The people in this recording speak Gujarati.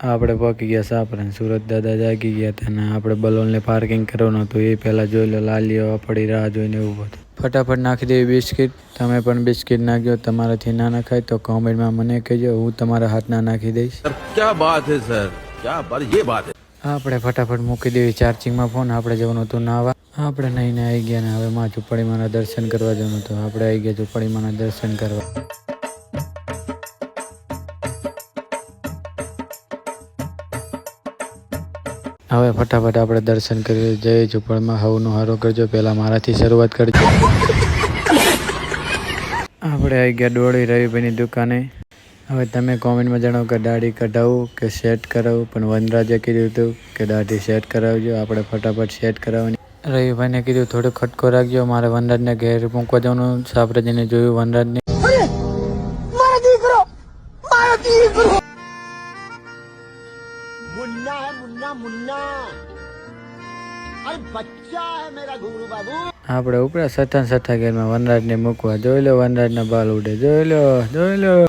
આપણે પહોંચી ગયા સાપરા. સુરત દાદા જાગી ગયા હતા ને આપણે બલોલને પાર્કિંગ કરવાનું હતું. એ પહેલાં જોઈ લો, લાલીઓ આપણી રાહ જોઈને એવું બધું. ફટાફટ નાખી દેવી બિસ્કિટ. તમે પણ બિસ્કિટ નાખજો. તમારાથી ના નખાય તો કોમેન્ટમાં મને કહેજો, હું તમારા હાથના નાખી દઈશ. क्या बात है सर, क्या बात, ये बात है. આપણે ફટાફટ મૂકી દેવી ચાર્જિંગમાં ફોન. આપણે જવાનું હતું નાવા. આપણે નહીંને આવી ગયા ને હવે માં ઝૂંપડીમાંના દર્શન કરવા જવાનું હતું. આપણે આવી ગયા ઝૂંપડીમાંના દર્શન કરવા. હવે ફટાફટ આપણે દર્શન કરી જય ઝૂંપડમાં. હવનું હારો કરજો. પહેલાં મારાથી શરૂઆત કરજો. આપણે આવી ગયા ડોળી રવિભાઈની દુકાને. હવે તમે કોમેન્ટમાં જણાવો કે દાઢી કઢાવું કે સેટ કરાવું. પણ વનરાજે કીધું હતું કે દાઢી સેટ કરાવજો. આપણે ફટાફટ સેટ કરાવવાની. રવિભાઈને કીધું થોડો ખટકો રાખજો. મારે વનરાજને ઘેર મૂકવા જવાનું. સાપરાજીને જોયું વનરાજને. मुन्ना है मुन्ना मुन्ना, अरे बच्चा है मेरा घुंगरू बाबू. આપણે ઉપરા સઠ્ઠા ગેરમાં વનરાજને મૂકવા. જોઈ લો વનરાજના બાલ ઉડે. જોઈ લો.